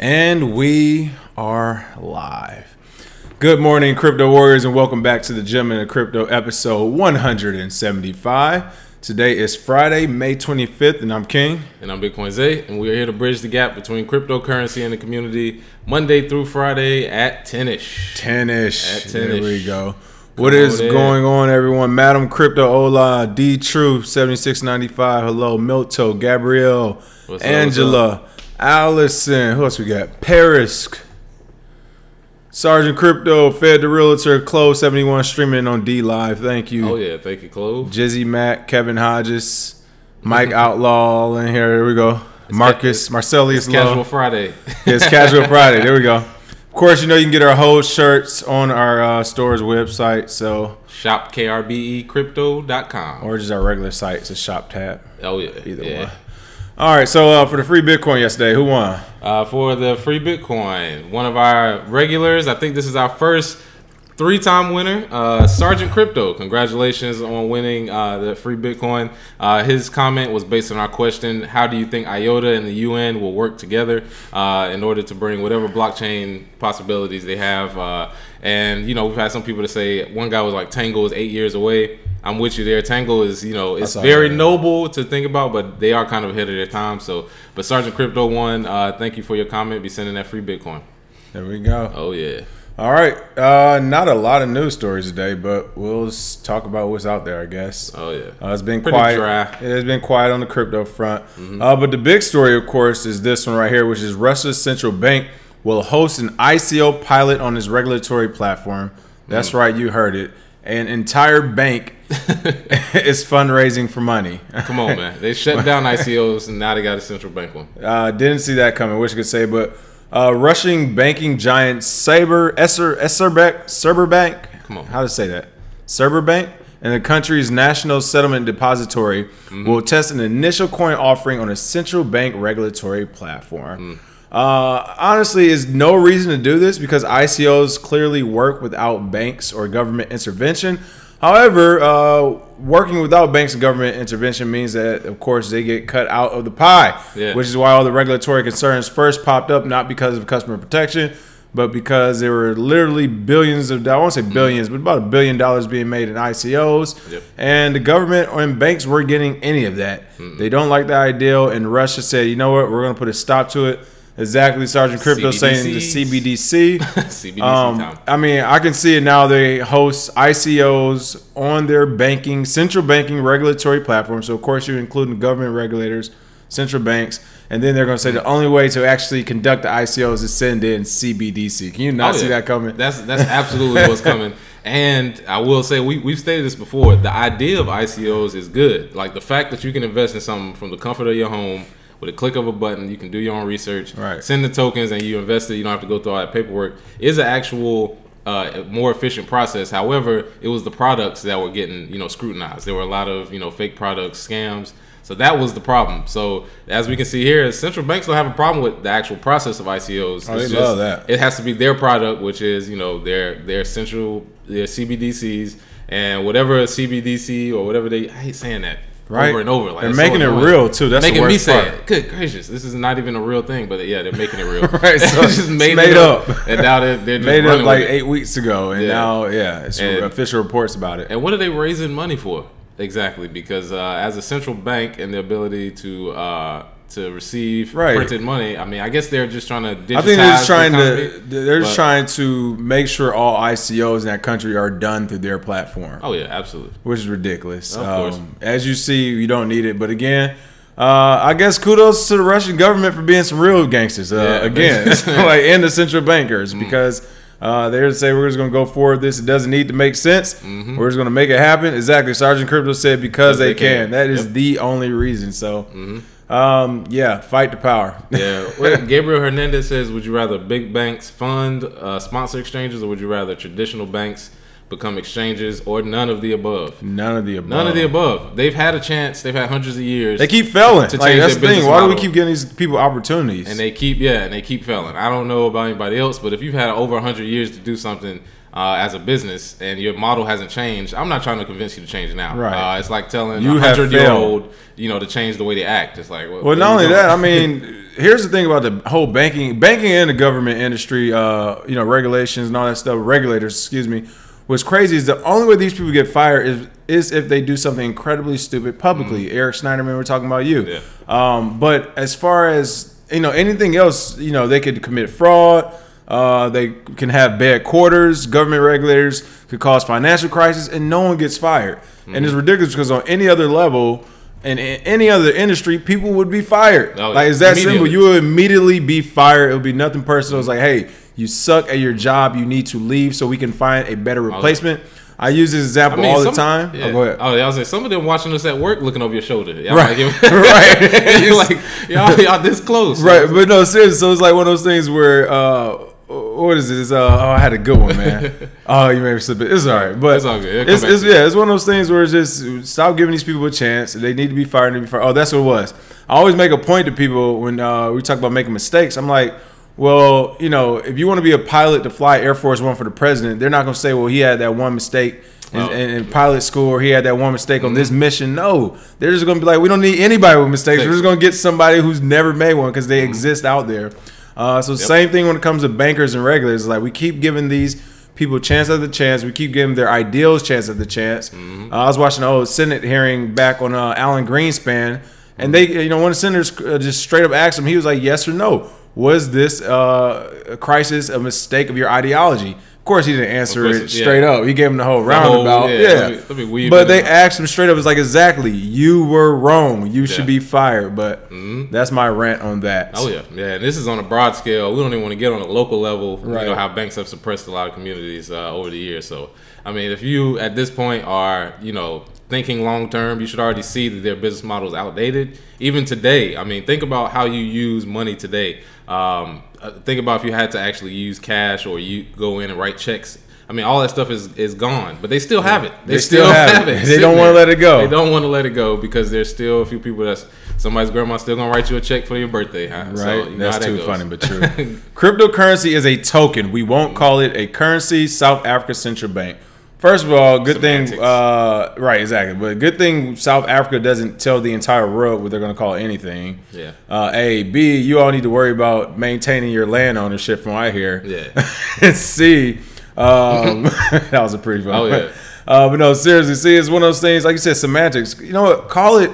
And we are live. Good morning, crypto warriors, and welcome back to the Gem in Crypto episode 175. Today is Friday, May 25th, and I'm King. And I'm Bitcoin Zay, and we're here to bridge the gap between cryptocurrency and the community Monday through Friday at 10-ish. 10-ish. There we go. What is going on, everyone? Madam Crypto, hola, D True, 7695, hello, Milto, Gabrielle, What's Angela, Allison, who else we got? Paris, Sergeant Crypto, Fed the Realtor, Clove 71 streaming on D Live. Thank you. Oh yeah, thank you, Clove. Jizzy Mac, Kevin Hodges, Mike Outlaw all in here. There we go. Marcus, Marcellus, Casual Friday. It's Casual Friday. There we go. Of course, you know you can get our whole shirts on our store's website. So shop KRBE or just our regular site. It's a shop tab. Oh yeah, either one. All right, so for the free Bitcoin yesterday, who won? For the free Bitcoin, one of our regulars, I think this is our first three-time winner, Sergeant Crypto. Congratulations on winning the free Bitcoin. His comment was based on our question, how do you think IOTA and the UN will work together in order to bring whatever blockchain possibilities they have? And, you know, we've had some people to say, one guy was like, Tango is 8 years away. I'm with you there. Tango is, you know, it's very noble to think about, but they are kind of ahead of their time. So, but Sergeant Crypto won. Thank you for your comment. Be sending that free Bitcoin. There we go. Oh, yeah. All right. Not a lot of news stories today, but we'll talk about what's out there, I guess. Oh, yeah. It's been pretty quiet. Dry. It's been quiet on the crypto front. But the big story, of course, is this one right here, which is Russia's central bank will host an ICO pilot on its regulatory platform. That's right. You heard it. An entire bank is fundraising for money. Come on, man. They shut down ICOs, and now they got a central bank one. Didn't see that coming, wish I could say, but Russian banking giant Cyberbank. Come on. How to say that? Cyberbank and the country's national settlement depository will test an initial coin offering on a central bank regulatory platform. Honestly, is no reason to do this because ICOs clearly work without banks or government intervention. However, working without banks and government intervention means that, of course, they get cut out of the pie, which is why all the regulatory concerns first popped up, not because of customer protection, but because there were literally billions of dollars, I won't say billions, but about $1 billion being made in ICOs. And the government and banks weren't getting any of that. They don't like the idea, and Russia said, you know what, we're going to put a stop to it. Exactly, Sergeant Crypto saying the CBDC. CBDC time. I mean, I can see it now. They host ICOs on their central banking regulatory platform. So, of course, you're including government regulators, central banks, and then they're going to say the only way to actually conduct the ICOs is send in CBDC. Can you not see that coming? That's absolutely what's coming. And I will say, we've stated this before, the idea of ICOs is good. Like the fact that you can invest in something from the comfort of your home, with a click of a button, you can do your own research, send the tokens, and you invest it. You don't have to go through all that paperwork. Is an actual more efficient process. However, it was the products that were getting scrutinized. There were a lot of fake products, scams. So that was the problem. So as we can see here, central banks don't have a problem with the actual process of ICOs. They love that. It has to be their product, which is their CBDCs, and whatever CBDC or whatever I hate saying that. Over and over. Like, they're making it real too. That's making the worst me say part. it. Good gracious, this is not even a real thing, but yeah, they're making it real. Right, so it's just made up. And now they're just made up like with 8 weeks ago, and now it's official reports about it. And what are they raising money for? Exactly, because as a central bank and the ability to receive printed money, I mean, I guess they're just trying to digitize. I think they're just trying to make sure all ICOs in that country are done through their platform. Oh yeah, absolutely. Which is ridiculous. Of course. As you see, you don't need it. But again, I guess kudos to the Russian government for being some real gangsters. Again, like and the central bankers, because they're to say we're just going to go forward with this. It doesn't need to make sense. We're just going to make it happen. Exactly. Sergeant Crypto said because they can. That is the only reason. So. Fight the power. Gabriel Hernandez says, would you rather big banks fund sponsor exchanges, or would you rather traditional banks become exchanges, or none of the above? None of the above. None of the above. They've had a chance. They've had hundreds of years. They keep failing. Like, that's the thing. Why do we keep giving these people opportunities? And they keep failing. I don't know about anybody else, but if you've had over 100 years to do something as a business and your model hasn't changed, I'm not trying to convince you to change now. It's like telling a 100-year-old, to change the way they act. It's like, well, not only that, I mean, here's the thing about the whole banking and the government industry, regulations and all that stuff, regulators, excuse me. What's crazy is the only way these people get fired is if they do something incredibly stupid publicly. Eric Schneiderman, we're talking about you. Yeah. But as far as, anything else, they could commit fraud. They can have bad quarters. Government regulators could cause financial crisis, and no one gets fired. And it's ridiculous because on any other level, in any other industry, people would be fired. Oh, like, it's that simple. You would immediately be fired. It would be nothing personal. It's like, hey, you suck at your job. You need to leave so we can find a better replacement. I use this example all the time. Yeah. Oh, go ahead. Oh, I was like, some of them watching us at work looking over your shoulder. Y'all right. Right. You're like, y'all this close. Right. But no, seriously. So it's like one of those things where, what is this? I had a good one, man. Oh, you made me slip it. It's all right. But it's all good. It's one of those things where it's just stop giving these people a chance. They need to be fired. Oh, that's what it was. I always make a point to people when we talk about making mistakes. I'm like, well, if you want to be a pilot to fly Air Force One for the president, they're not going to say, well, he had that one mistake in pilot school, or he had that one mistake on this mission. No, they're just going to be like, we don't need anybody with mistakes. We're just going to get somebody who's never made one because they exist out there. Same thing when it comes to bankers and regulators. Like, we keep giving these people chance after chance. We keep giving their ideals chance after chance. I was watching the old Senate hearing back on Alan Greenspan, and they, one of the senators just straight up asked him. He was like, yes or no. Was this a crisis, a mistake of your ideology? Of course, he didn't answer it straight up. He gave him the whole roundabout. But they asked him straight up. It's like, exactly, you were wrong. You should be fired. But that's my rant on that. Oh, yeah. Yeah, and this is on a broad scale. We don't even want to get on a local level. Right. How banks have suppressed a lot of communities over the years. So, I mean, if you, at this point, are, thinking long term, you should already see that their business model is outdated. Even today, I mean, think about how you use money today. Think about if you had to actually use cash or you go in and write checks. I mean, all that stuff is gone, but they still have it. They still have it. They don't want to let it go. They don't want to let it go because there's still a few people somebody's grandma still gonna write you a check for your birthday, huh? Right. So, that's too funny, but true. Cryptocurrency is a token. We won't call it a currency. South Africa Central Bank. First of all, good thing, right, exactly. But good thing South Africa doesn't tell the entire world what they're going to call anything. Yeah. A, B, you all need to worry about maintaining your land ownership from what I hear. Yeah. And C, that was a pretty fun one. But no, seriously, see, it's one of those things, like you said, semantics. You know what? Call it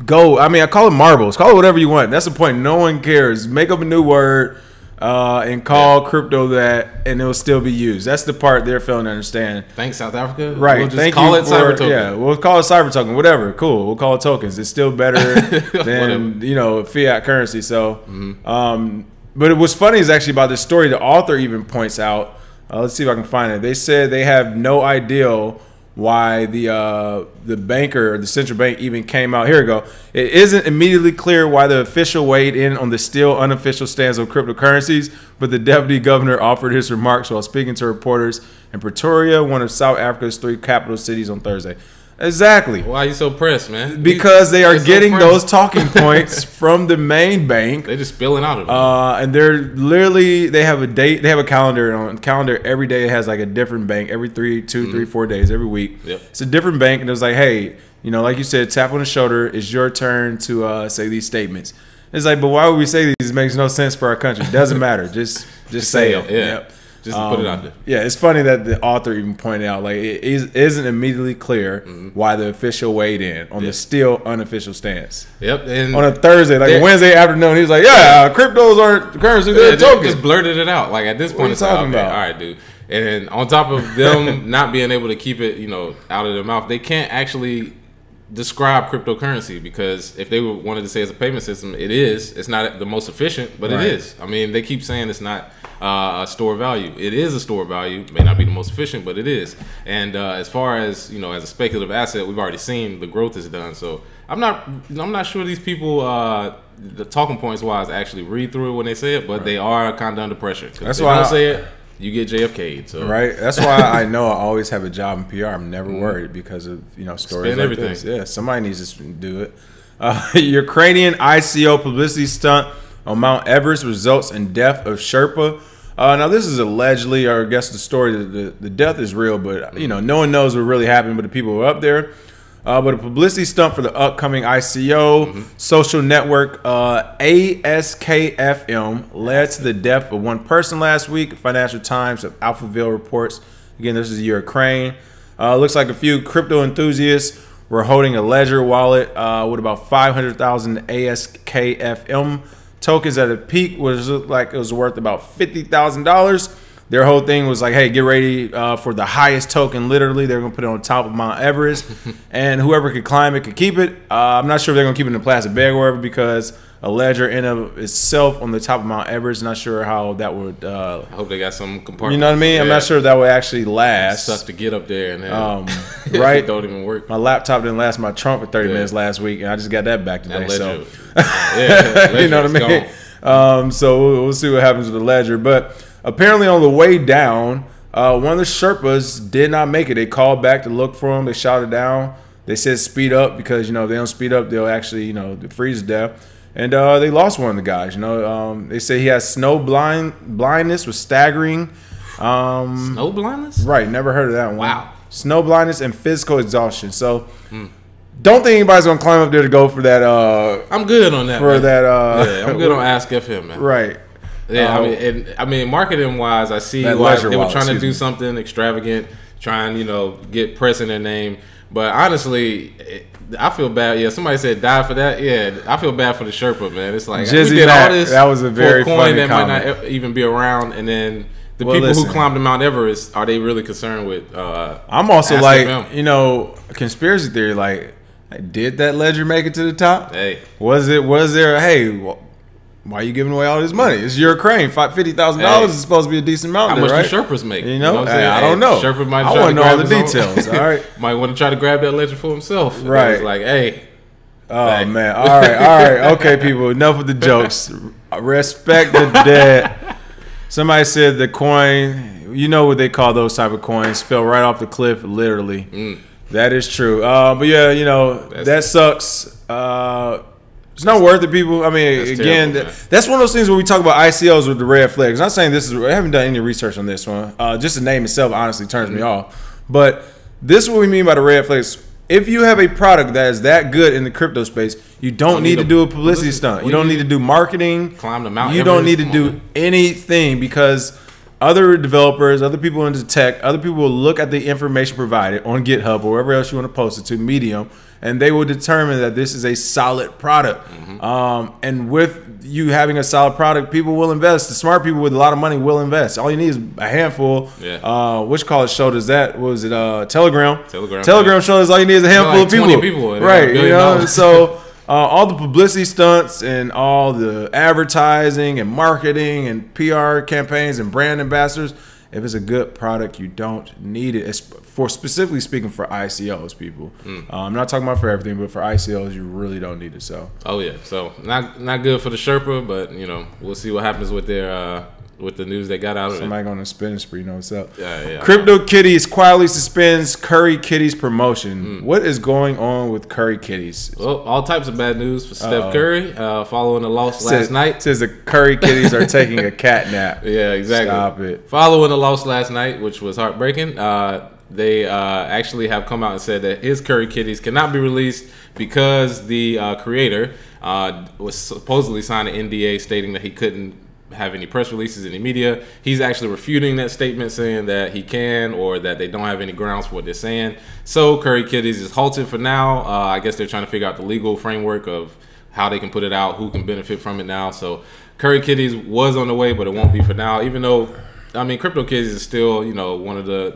gold. I mean, I call it marbles. Call it whatever you want. That's the point. No one cares. Make up a new word. And call crypto that, and it'll still be used. That's the part they're failing to understand. Thanks, South Africa. Right. We'll just call it Cybertoken. Yeah, we'll call it Cybertoken. Whatever. Cool. We'll call it tokens. It's still better than fiat currency. So, but what's funny is actually about this story. The author even points out. Let's see if I can find it. They said they have no idea why the banker or the central bank even came out. Here we go. It isn't immediately clear why the official weighed in on the still unofficial stance of cryptocurrencies, but the deputy governor offered his remarks while speaking to reporters in Pretoria, one of South Africa's 3 capital cities, on Thursday. Exactly. Why are you so pressed, man? Because they are getting those talking points from the main bank. They're just spilling out of it. And they're literally, they have a date, they have a calendar. On calendar, every day it has like a different bank. Every 3, 4 days, every week. Yep. It's a different bank, and it was like, hey, like you said, tap on the shoulder. It's your turn to say these statements. It's like, but why would we say these? It makes no sense for our country. It doesn't matter. Just say it. Yeah. Yep. Just put it out there. Yeah, it's funny that the author even pointed out, like, it isn't immediately clear why the official weighed in on the still unofficial stance. Yep. And on a Thursday, like a Wednesday afternoon, he was like, cryptos aren't currency, they're tokens. Just blurted it out. Like, at this point, it's talking about. All right, dude. And on top of them not being able to keep it, out of their mouth, they can't actually describe cryptocurrency, because if they wanted to say it's a payment system, it's not the most efficient, but it is. I mean, they keep saying it's not a store of value. It is a store of value. It may not be the most efficient, but it is. And as far as as a speculative asset, we've already seen the growth it's done. So I'm not sure these people, the talking points wise, actually read through it when they say it, but they are kind of under pressure. That's why I say it. You get JFK'd. So. Right. That's why I know I always have a job in PR. I'm never worried because of stories like this. Yeah, somebody needs to do it. Ukrainian ICO publicity stunt on Mount Everest results in death of Sherpa. Now this is allegedly, or I guess the story, the death is real, but no one knows what really happened. But the people who were up there, But a publicity stunt for the upcoming ICO social network ASKFM led to the death of one person last week. Financial Times of Alphaville reports. Again, this is Ukraine. Looks like a few crypto enthusiasts were holding a Ledger wallet with about 500,000 ASKFM tokens at a peak, which looked like it was worth about $50,000. Their whole thing was like, hey, get ready for the highest token. Literally, they're going to put it on top of Mount Everest. And whoever could climb it could keep it. I'm not sure if they're going to keep it in a plastic bag or whatever, because a ledger in of itself on the top of Mount Everest, not sure how that would... I hope they got some compartment. You know what I mean? Yeah. I'm not sure if that would actually last. It sucks to get up there and then right? It don't even work. My laptop didn't last my trunk for 30 minutes last week, and I just got that back today. So, you know what I mean? So we'll see what happens with the ledger. But apparently on the way down, one of the Sherpas did not make it. They called back to look for him. They shouted down. They said speed up, because, you know, if they don't speed up, they'll actually, you know, freeze to death. And they lost one of the guys. You know, they say he has snow blindness, was staggering. Snow blindness? Right. Never heard of that one. Wow. Snow blindness and physical exhaustion. So don't think anybody's gonna climb up there to go for that. I'm good on that. For man. That. Yeah, I'm good on Ask FM, man. Right. Yeah, I mean, marketing wise, I see why they were trying to do something extravagant, trying, you know, get press in their name. But honestly, I feel bad. Yeah, somebody said die for that. Yeah, I feel bad for the Sherpa, man. It's like, Jizzy, we did all this that was a very for a coin funny that comment. might not even be around, and then the people who climbed to Mount Everest, are they really concerned with? I'm also like, FM? You know, conspiracy theory. Like, did that ledger make it to the top? Hey, was there? Hey, why are you giving away all this money? It's Ukraine. $50,000 is supposed to be a decent amount. How much right? do Sherpas make? You know, I don't know. Sherpa might I want to know all the details. All right, might want to try to grab that ledger for himself. Right, it's like, hey. Oh man! All right, okay, people. Enough with the jokes. Respect the dead. Somebody said the coin. You know what they call those type of coins? Fell right off the cliff, literally. That is true. But yeah, you know, that sucks. It's not worth it, people. I mean, that's again, terrible, that's one of those things where we talk about ICOs with the red flags. I'm not saying this is. I haven't done any research on this one. Just the name itself honestly turns me off. But this is what we mean by the red flags. If you have a product that is that good in the crypto space, you don't need to do a publicity stunt. You don't need to do marketing. Climb the mountain. You don't need to do anything, because other developers, other people into tech, other people will look at the information provided on GitHub or wherever else you want to post it to, Medium, and they will determine that this is a solid product. And with you having a solid product, people will invest. The smart people with a lot of money will invest. All you need is a handful. Which college showed us that? What was it? Telegram. Telegram showed us all you need is a handful of people. Right. You know. So all the publicity stunts and all the advertising and marketing and PR campaigns and brand ambassadors. If it's a good product, you don't need it. It's for specifically speaking for ICOs, people. I'm not talking about for everything, but for ICOs, you really don't need it. So. Oh yeah, so not good for the Sherpa, but you know, we'll see what happens with their with the news they got out of it. Somebody on a spending spree, you know what's up. Yeah. CryptoKitties quietly suspends CurryKitties promotion. What is going on with CurryKitties? Well, all types of bad news for Steph Curry following the loss last night. Says the CurryKitties are taking a cat nap. Yeah, exactly. Stop it. Following the loss last night, which was heartbreaking, they actually have come out and said that his CurryKitties cannot be released because the creator was supposedly signed an NDA stating that he couldn't have any press releases in the media. He's actually refuting that statement, saying that he can, or that they don't have any grounds for what they're saying. So CurryKitties is halted for now. I guess they're trying to figure out the legal framework of how they can put it out, who can benefit from it now. So CurryKitties was on the way, but it won't be for now, even though, I mean, CryptoKitties is still, you know, one of the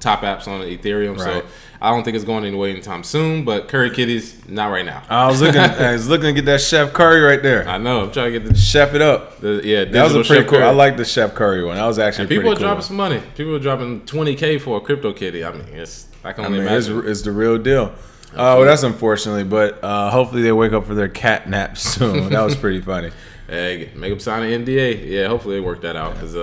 top apps on Ethereum. Right. So I don't think it's going anywhere anytime soon. But CurryKitties, not right now. I was looking to get that Chef Curry right there. I know. I'm trying to get the Chef it up. That was a pretty cool. Curry. I like the Chef Curry one. That was actually pretty cool. People are dropping some money. People are dropping $20K for a CryptoKitty. I mean, I can only imagine. It's the real deal. Well, that's unfortunately, but hopefully they wake up for their cat nap soon. That was pretty funny. Hey, make them sign an NDA. Yeah, hopefully they work that out, because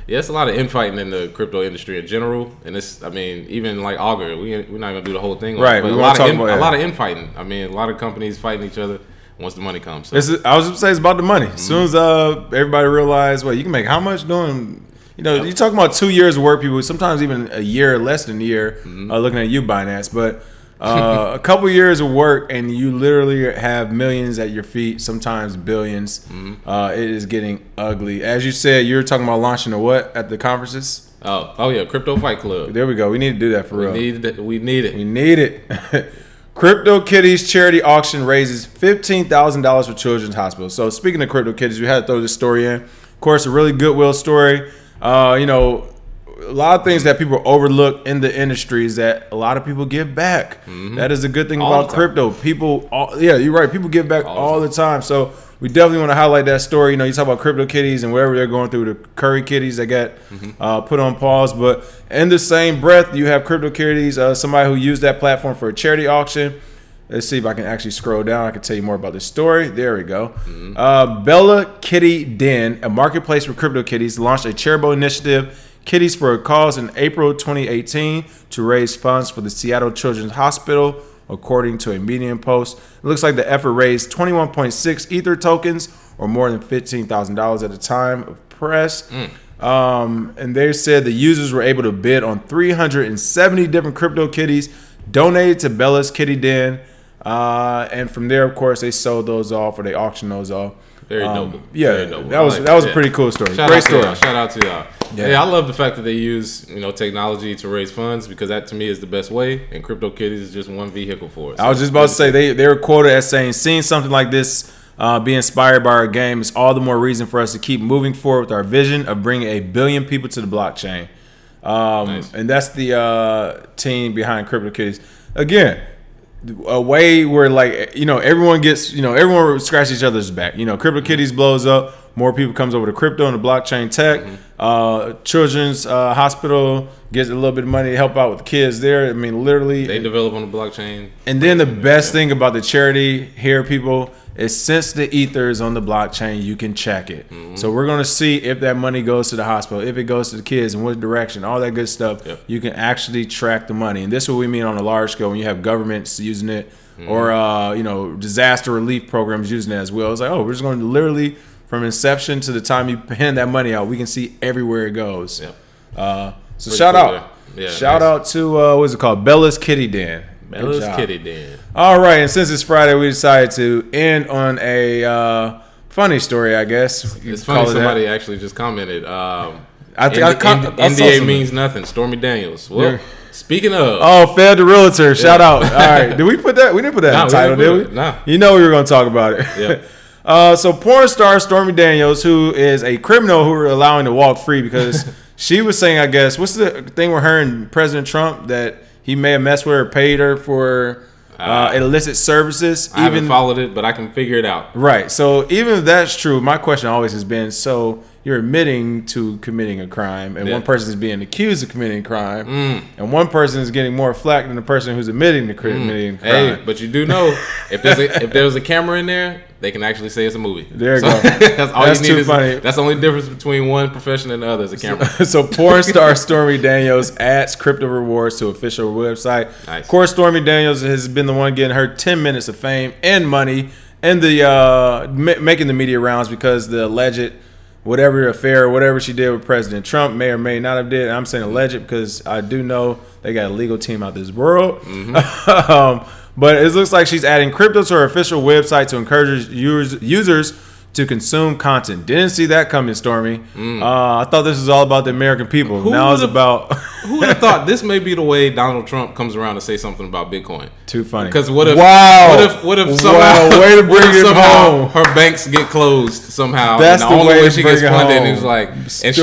it's a lot of infighting in the crypto industry in general, and it's, I mean, even like Augur, we're not gonna do the whole thing, right? But a lot of infighting. I mean, a lot of companies fighting each other once the money comes. So. I was gonna say it's about the money. As soon as everybody realized, well, you can make how much doing. You know, you're talking about 2 years of work, people. Sometimes even a year, less than a year, looking at you, Binance. But A couple years of work, and you literally have millions at your feet, sometimes billions. It is getting ugly. As you said, you were talking about launching a what at the conferences? Oh yeah, Crypto Fight Club. There we go. We need to do that for real. We need it. We need it. CryptoKitties charity auction raises $15,000 for Children's Hospital. So speaking of CryptoKitties, we had to throw this story in. Of course, a really goodwill story. You know, a lot of things that people overlook in the industry is that a lot of people give back. That is a good thing about crypto. People, yeah, you're right. People give back all the time. So we definitely want to highlight that story. You know, you talk about CryptoKitties and whatever they're going through, the CurryKitties that got put on pause. But in the same breath, you have CryptoKitties, somebody who used that platform for a charity auction. Let's see if I can actually scroll down. I can tell you more about this story. There we go. Bella Kitty Den, a marketplace for CryptoKitties, launched a charitable initiative, Kitties for a Cause, in April 2018 to raise funds for the Seattle Children's Hospital, according to a Medium post. It looks like the effort raised 21.6 Ether tokens, or more than $15,000 at the time of press. And they said the users were able to bid on 370 different CryptoKitties donated to Bella's Kitty Den. And from there, of course, they sold those off, or they auctioned those off. Very noble. Yeah, very noble. that was a pretty cool story. Great story. Shout out to y'all. Yeah, I love the fact that they use technology to raise funds, because that to me is the best way, and CryptoKitties is just one vehicle for it. So I was just about to say they were quoted as saying, "Seeing something like this be inspired by our game is all the more reason for us to keep moving forward with our vision of bringing 1 billion people to the blockchain." Nice. And that's the team behind CryptoKitties. Again, a way where, like, everyone gets, everyone scratches each other's back. CryptoKitties blows up, more people comes over to crypto and the blockchain tech. Children's Hospital gets a little bit of money to help out with the kids there. I mean, literally, they develop on the blockchain. And then the best thing about the charity here, people, is since the Ether is on the blockchain, you can check it. So we're going to see if that money goes to the hospital, if it goes to the kids, in what direction, all that good stuff. You can actually track the money. And this is what we mean on a large scale when you have governments using it, or disaster relief programs using it as well. It's like, oh, we're just going to literally, from inception to the time you hand that money out, we can see everywhere it goes. So shout out. Shout out to, what is it called? Bella's Kitty Den. Bella's Kitty Den. All right, and since it's Friday, we decided to end on a funny story, I guess. It's funny, somebody actually just commented. NDA means nothing. Stormy Daniels. Well, speaking of. Oh, Fed the Realtor. Shout out. All right. Did we put that? We didn't put that in the title, did we? No. You know we were going to talk about it. So porn star Stormy Daniels, who is a criminal who we're allowing to walk free because she was saying, I guess, what's the thing with her and President Trump, that he may have messed with her, paid her for illicit services. I haven't followed it, but I can figure it out. Right. So even if that's true, my question always has been, so you're admitting to committing a crime, and one person is being accused of committing a crime, and one person is getting more flack than the person who's admitting to committing a crime. Hey, but you do know, if there's a camera in there, they can actually say it's a movie. There you go. That's too funny. That's the only difference between one profession and the other is a camera. So porn star Stormy Daniels adds crypto rewards to official website. Nice. Of course, Stormy Daniels has been the one getting her 10 minutes of fame and money, and the making the media rounds because the alleged whatever affair, whatever she did with President Trump may or may not have did. I'm saying alleged because I do know they got a legal team out this world. But it looks like she's adding crypto to her official website to encourage users to consume content. Didn't see that coming, Stormy. I thought this was all about the American people. Now it's about... Who would have thought this may be the way Donald Trump comes around to say something about Bitcoin? Too funny. Because what if... Wow. What if somehow... Way to bring it home. Her banks get closed somehow. That's and the only way way to she bring gets it funded. home. And he was like... And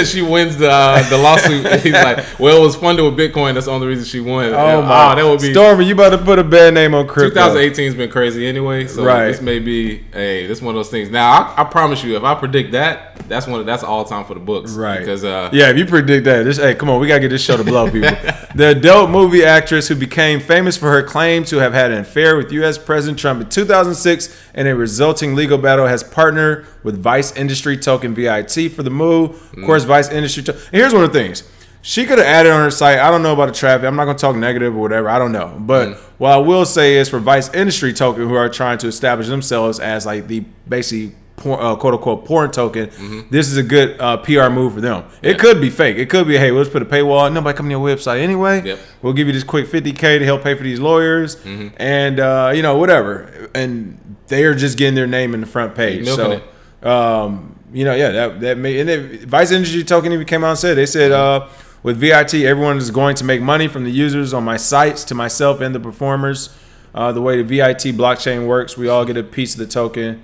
she wins the lawsuit. He's like, well, it was funded with Bitcoin. That's the only reason she won. Oh, my. That would be... Stormy, you about to put a bad name on crypto. 2018 has been crazy anyway. So this may be... Hey, this is one of those things. Now, I promise you, if I predict that, that's all time for the books. Right. Because yeah, if you predict that, hey, come on, we gotta get this show to blow, people. The adult movie actress who became famous for her claim to have had an affair with U.S. President Trump in 2006 and a resulting legal battle has partnered with Vice Industry Token VIT for the move. Of course, Vice Industry Token. And here's one of the things. She could have added on her site, I don't know about the traffic. I'm not going to talk negative or whatever. I don't know. But what I will say is for Vice Industry Token, who are trying to establish themselves as like the basically quote unquote porn token, this is a good PR move for them. It could be fake. It could be, hey, let's put a paywall. Nobody come to your website anyway. Yep. We'll give you this quick $50K to help pay for these lawyers, and you know, whatever. And they are just getting their name in the front page. Milking it. You know, yeah, that made, and then Vice Energy Token even came out and said, they said with VIT, everyone is going to make money from the users on my sites to myself and the performers. The way the VIT blockchain works, we all get a piece of the token.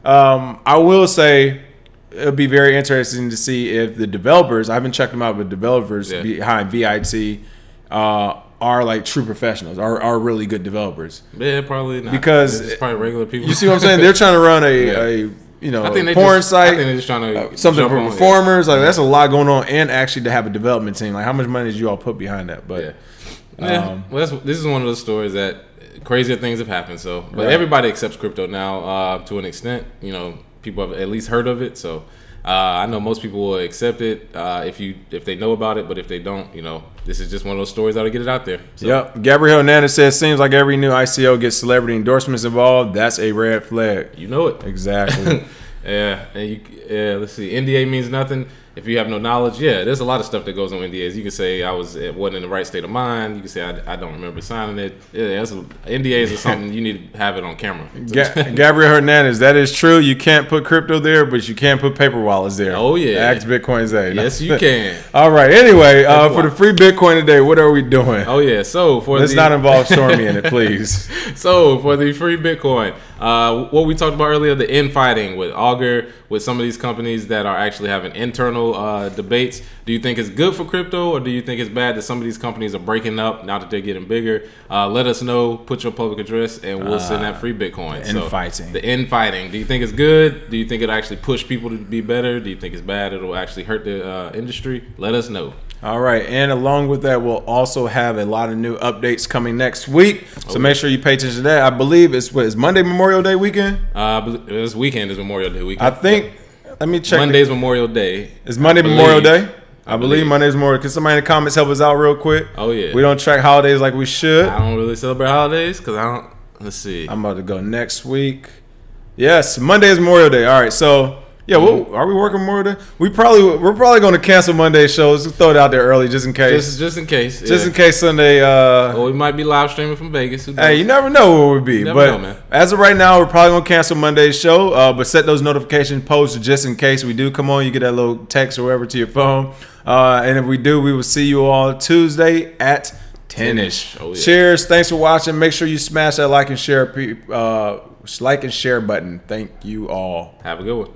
I will say it'll be very interesting to see if the developers, I haven't checked them out, but developers behind VIT are like true professionals, are really good developers. Yeah, probably not. Because it's probably regular people. You see what I'm saying? They're trying to run a you know, porn site. I think they're just trying to something for performers. Like that's a lot going on, and actually to have a development team. Like how much money did you all put behind that? But well, this is one of those stories that crazier things have happened. So, but everybody accepts crypto now to an extent. You know, people have at least heard of it. So, I know most people will accept it if they know about it. But if they don't, you know, this is just one of those stories that'll get it out there. So. Yep. Gabrielle Nana says, seems like every new ICO gets celebrity endorsements involved. That's a red flag. You know it. Exactly. Yeah. And let's see. NDA means nothing if you have no knowledge. Yeah, there's a lot of stuff that goes on NDAs. You can say I wasn't in the right state of mind. You can say I don't remember signing it. Yeah, NDAs are something you need to have it on camera. Gabriel Hernandez, that is true. You can't put crypto there, but you can put paper wallets there. Oh yeah, ask Bitcoin Zay. Yes, you can. All right. Anyway, for the free Bitcoin today, what are we doing? Oh yeah. So let's not involve Stormy in it, please. So for the free Bitcoin, what we talked about earlier, the infighting with Augur, with some of these companies that are actually having internal debates. Do you think it's good for crypto, or do you think it's bad that some of these companies are breaking up now that they're getting bigger? Let us know. Put your public address, and we'll send that free Bitcoin. Infighting. The infighting. Do you think it's good? Do you think it'll actually push people to be better? Do you think it's bad? It'll actually hurt the industry? Let us know. All right, and along with that, we'll also have a lot of new updates coming next week. So make sure you pay attention to that. I believe it's Monday Memorial Day weekend. This weekend is Memorial Day weekend. I think. Let me check. Monday's Memorial Day. It's Monday Memorial Day. I believe Monday's Memorial. Can somebody in the comments help us out real quick? Oh yeah. We don't track holidays like we should. I don't really celebrate holidays because I don't. Let's see. I'm about to go next week. Yes, Monday is Memorial Day. All right, so. Yeah, well, are we working more today? We're probably going to cancel Monday's shows. Let's throw it out there early, just in case. Just in case. Just in case Sunday. Well, we might be live streaming from Vegas. Hey, you never know what it would be. But as of right now, we're probably going to cancel Monday's show. But set those notification posts just in case we do come on. You get that little text or whatever to your phone. And if we do, we will see you all Tuesday at 10-ish. Oh, yeah. Cheers. Thanks for watching. Make sure you smash that like and share button. Thank you all. Have a good one.